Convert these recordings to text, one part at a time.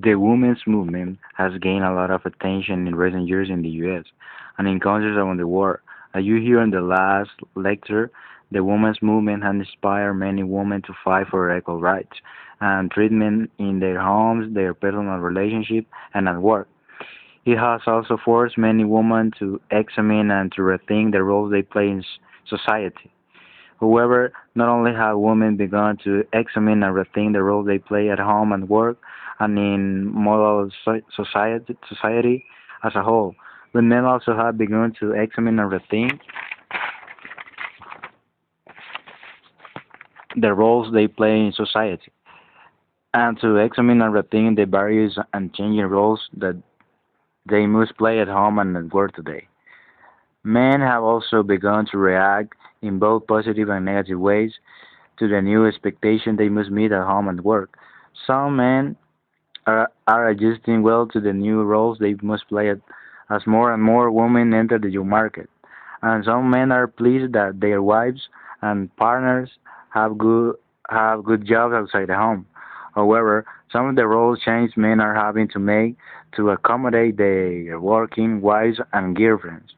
The women's movement has gained a lot of attention in recent years in the US and in countries around the world. As you hear in the last lecture, the women's movement has inspired many women to fight for equal rights and treatment in their homes, their personal relationships, and at work. It has also forced many women to examine and to rethink the roles they play in society. However, not only have women begun to examine and rethink the role they play at home and work and in modern society as a whole, but men also have begun to examine and rethink the roles they play in society and to examine and rethink the various and changing roles that they must play at home and at work today. Men have also begun to react in both positive and negative ways to the new expectation they must meet at home and work. Some men are adjusting well to the new roles they must play as more and more women enter the job market. And some men are pleased that their wives and partners have good have good jobs outside the home. However, some of the roles changes men are having to make to accommodate their working wives and girlfriends.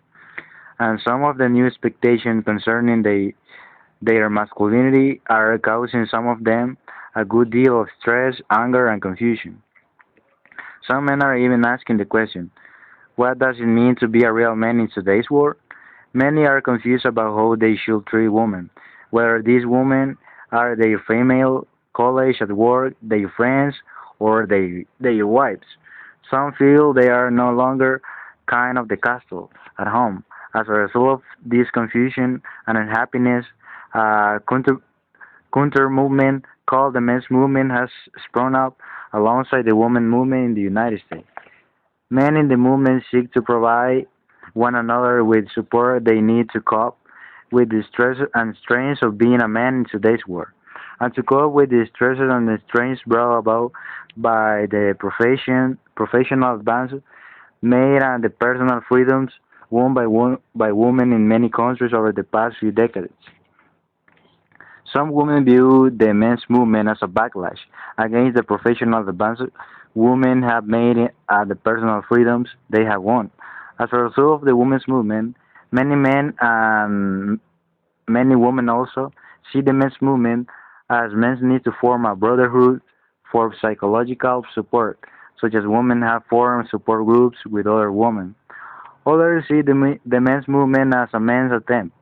And some of the new expectations concerning their masculinity are causing some of them a good deal of stress, anger, and confusion. Some men are even asking the question, what does it mean to be a real man in today's world? Many are confused about how they should treat women, whether these women are their female colleagues at work, their friends, or their wives. Some feel they are no longer kind of the castle at home. As a result of this confusion and unhappiness, a counter movement called the men's movement has sprung up alongside the women movement in the United States. Men in the movement seek to provide one another with support they need to cope with the stresses and strains of being a man in today's world, and to cope with the stresses and the strains brought about by the professional advances made and the personal freedoms won by women in many countries over the past few decades. Some women view the men's movement as a backlash against the professional advances women have made and the personal freedoms they have won. As a result of the women's movement, many men and many women also see the men's movement as men's need to form a brotherhood for psychological support, such as women have formed support groups with other women. Others see the men's movement as a men's attempt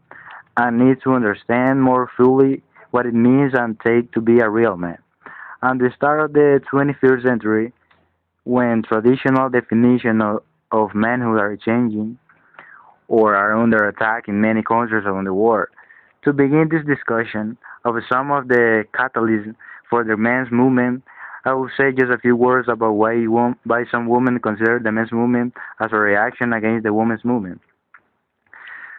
and need to understand more fully what it means and take to be a real man. At the start of the 21st century, when traditional definitions of manhood are changing or are under attack in many countries around the world, to begin this discussion of some of the catalysts for the men's movement, I will say just a few words about why some women consider the men's movement as a reaction against the women's movement.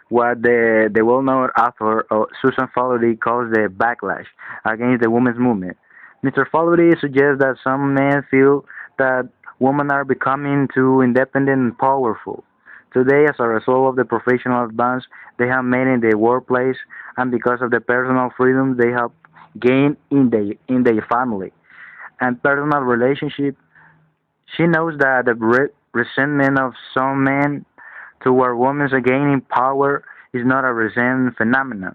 What the well-known author Susan Faludi calls the backlash against the women's movement. Mr. Faludi suggests that some men feel that women are becoming too independent and powerful. Today, as a result of the professional advance they have made in the workplace and because of the personal freedom they have gained in their family and personal relationship, she knows that the resentment of some men toward women's gaining power is not a recent phenomenon.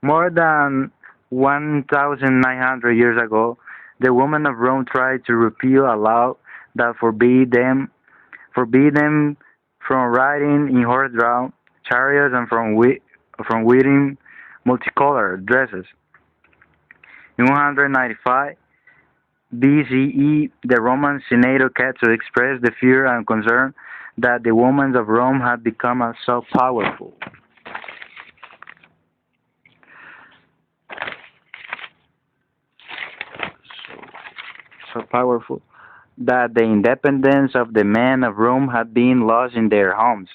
More than 1,900 years ago, the women of Rome tried to repeal a law that forbid them from riding in horse-drawn chariots and from wearing multicolored dresses. In 195 BCE, the Roman Senator Cato expressed the fear and concern that the women of Rome had become so powerful, so powerful that the independence of the men of Rome had been lost in their homes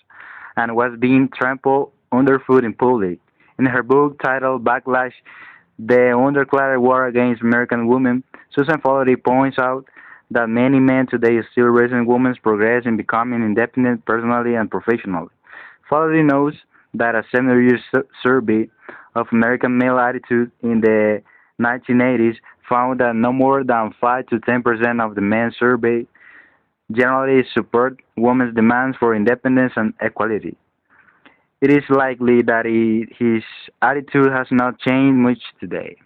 and was being trampled underfoot in public. In her book titled Backlash, The Undeclared War Against American Women, Susan Foley points out that many men today still resent women's progress in becoming independent personally and professionally. Foley notes that a 7-year survey of American male attitude in the 1980s found that no more than 5 to 10% of the men surveyed generally support women's demands for independence and equality. It is likely that his attitude has not changed much today.